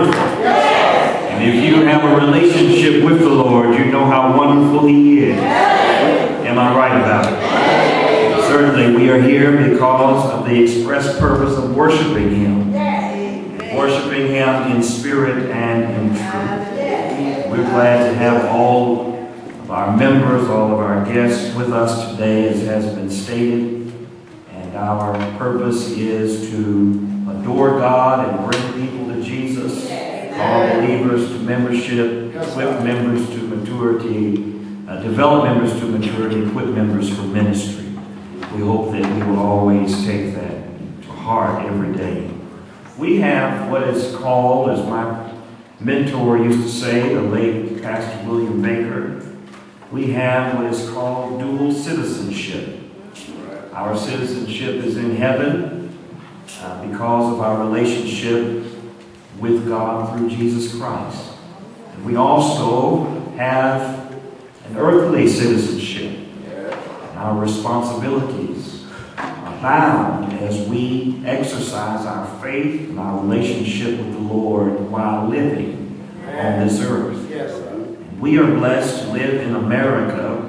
wonderful? And if you have a relationship with the Lord, you know how wonderful He is. Am I right about it? Certainly we are here because of the express purpose of worshiping Him. Worshiping Him in spirit and in truth. We're glad to have all of our members, all of our guests with us today, as has been stated. And our purpose is to adore God and bring people to Jesus, call believers to membership, equip members to maturity, develop members to maturity, equip members for ministry. We hope that we will always take that to heart every day. We have what is called, as my mentor used to say, the late Pastor William Baker, we have what is called dual citizenship. Our citizenship is in heaven because of our relationship with God through Jesus Christ. And we also have an earthly citizenship. Our responsibilities are bound as we exercise our faith and our relationship with the Lord while living on this earth. We are blessed to live in America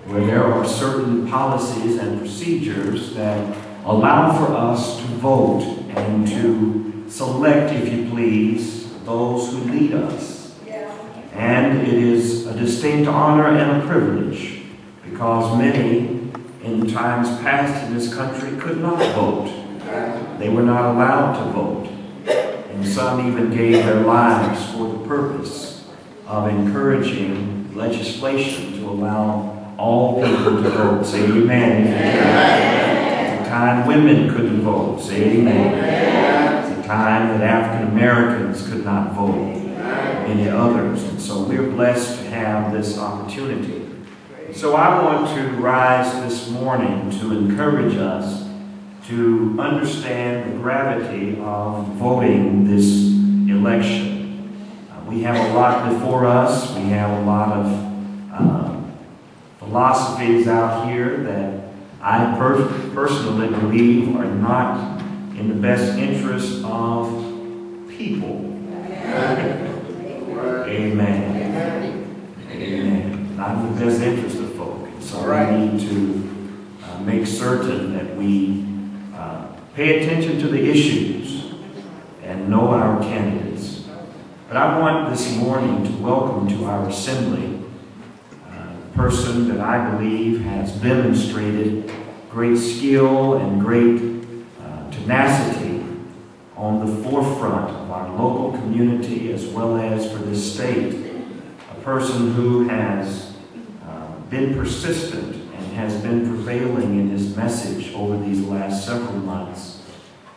where there are certain policies and procedures that allow for us to vote and to select, if you please, those who lead us. And it is a distinct honor and a privilege because many in times past in this country could not vote. They were not allowed to vote. And some even gave their lives for the purpose of encouraging legislation to allow all people to vote. Say amen. At the time women couldn't vote. Say amen. At the time that African Americans could not vote. Many others. And so we're blessed to have this opportunity. So I want to rise this morning to encourage us to understand the gravity of voting this election. We have a lot before us. We have a lot of philosophies out here that I personally believe are not in the best interest of people. Amen. Amen. Not in the best interest of folk. So we need to make certain that we pay attention to the issues and know our candidates. But I want this morning to welcome to our assembly a person that I believe has demonstrated great skill and great tenacity on the forefront of our local community as well as for this state. A person who has been persistent and has been prevailing in his message over these last several months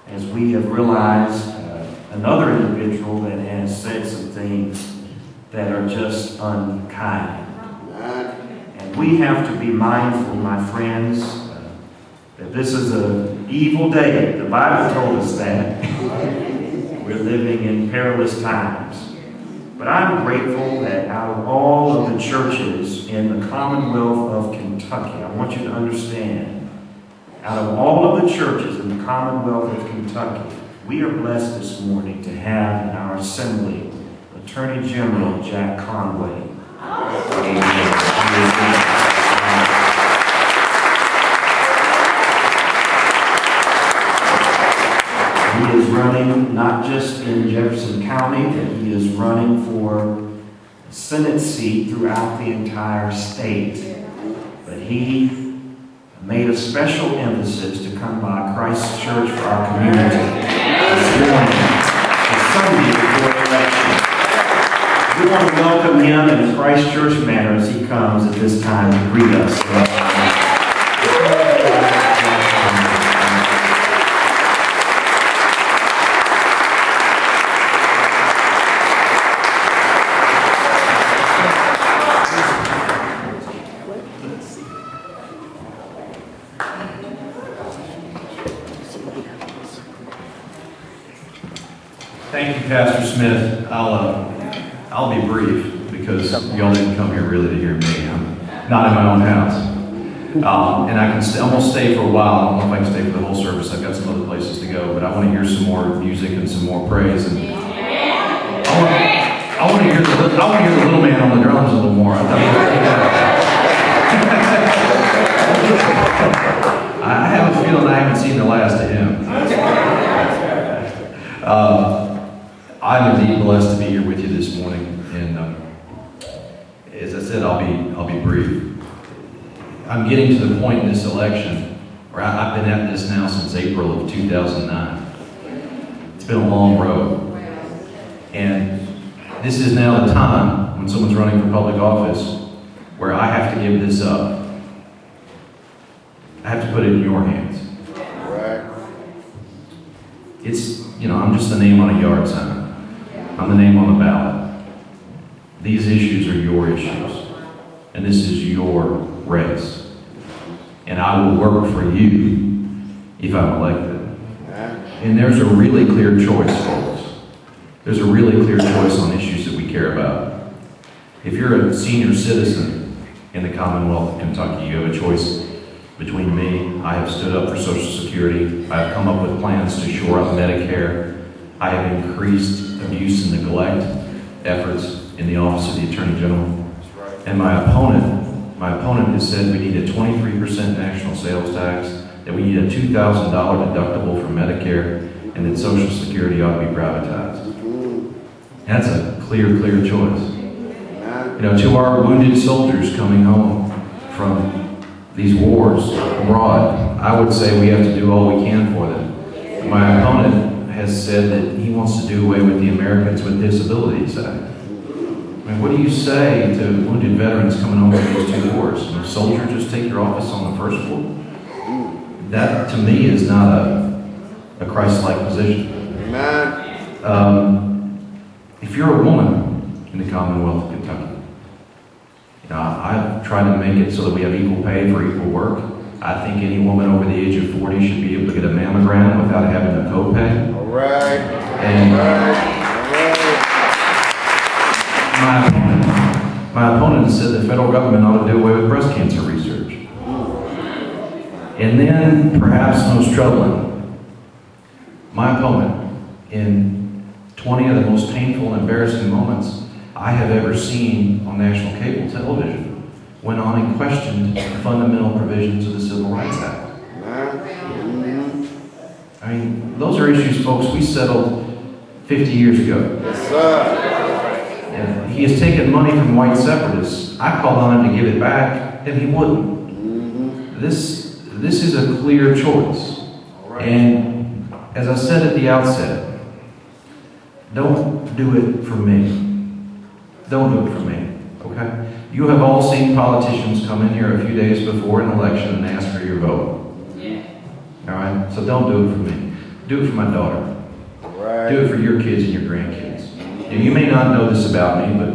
as we have realized another individual that has said some things that are just unkind. And we have to be mindful, my friends, that this is an evil day. The Bible told us that. We're living in perilous times. But I'm grateful that out of all of the churches in the Commonwealth of Kentucky, I want you to understand, out of all of the churches in the Commonwealth of Kentucky, we are blessed this morning to have in our assembly Attorney General Jack Conway. Amen. He is running not just in Jefferson County, but he is running for a Senate seat throughout the entire state. But he made a special emphasis to come by Christ Church for our community this morning, the Sunday before election. We want to welcome him in a Christ Church manner as he comes at this time to greet us. Thank you, Pastor Smith. I'll be brief because y'all didn't come here really to hear me. I'm not in my own house. And I'm going to stay for a while. I don't know if I can stay for the whole service. I've got some other places to go, but I want to hear some more music and some more praise. And to hear the little man on the drums a little more. I have a feeling I haven't seen the last of him. I'm indeed blessed to be here with you this morning, and as I said, I'll be brief. I'm getting to the point in this election where I've been at this now since April of 2009. It's been a long road, and this is now the time when someone's running for public office where I have to give this up. I have to put it in your hands. It's, I'm just the name on a yard sign. I'm the name on the ballot. These issues are your issues, and this is your race. And I will work for you if I'm elected. And there's a really clear choice, folks. There's a really clear choice on issues that we care about. If you're a senior citizen in the Commonwealth of Kentucky, you have a choice between me. I have stood up for Social Security. I have come up with plans to shore up Medicare. I have increased abuse and neglect efforts in the Office of the Attorney General. And my opponent has said we need a 23% national sales tax, that we need a $2,000 deductible for Medicare, and that Social Security ought to be privatized. That's a clear choice. To our wounded soldiers coming home from these wars abroad, I would say we have to do all we can for them. My opponent has said that he wants to do away with the Americans with Disabilities Act. What do you say to wounded veterans coming home from these two wars? Will a soldier just take your office on the first floor? That, to me, is not a Christ-like position. If you're a woman in the Commonwealth of Kentucky, I've tried to make it so that we have equal pay for equal work. I think any woman over the age of 40 should be able to get a mammogram without having a copay. All right. And my opponent said the federal government ought to do away with breast cancer research. And then, perhaps most troubling, my opponent, in 20 of the most painful and embarrassing moments I have ever seen on national cable television, went on and questioned the fundamental provisions of the Civil Rights Act. I mean, those are issues, folks, we settled 50 years ago. Yes, sir. And he has taken money from white separatists. I called on him to give it back, and he wouldn't. This is a clear choice. And as I said at the outset, don't do it for me. Don't do it for me, okay? You have all seen politicians come in here a few days before an election and ask for your vote. Yeah. All right? So don't do it for me. Do it for my daughter. Right. Do it for your kids and your grandkids. You may not know this about me, but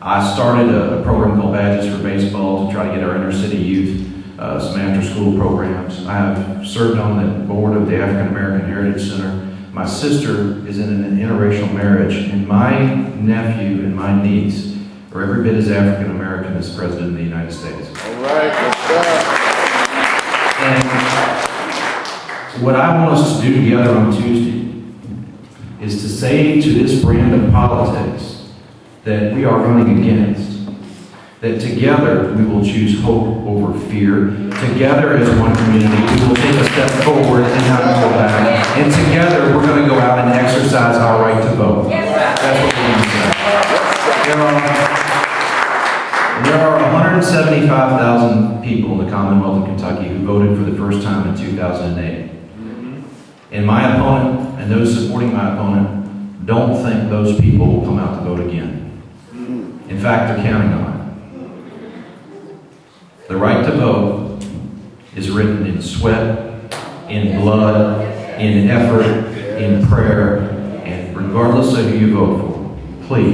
I started a program called Badges for Baseball to try to get our inner city youth some after-school programs. I have served on the board of the African American Heritage Center. My sister is in an interracial marriage, and my nephew and my niece are every bit as African American as the President of the United States. All right, that's And what I want us to do together on Tuesday is to say to this brand of politics that we are running against, that together we will choose hope over fear. Together as one community, we will take a step forward and not go back. And together we're going to go out and exercise our right to vote. That's what we're going to say. There are 175,000 people in the Commonwealth of Kentucky who voted for the first time in 2008. And my opponent and those supporting my opponent don't think those people will come out to vote again. In fact, they're counting on it. The right to vote is written in sweat, in blood, in effort, in prayer, and regardless of who you vote for,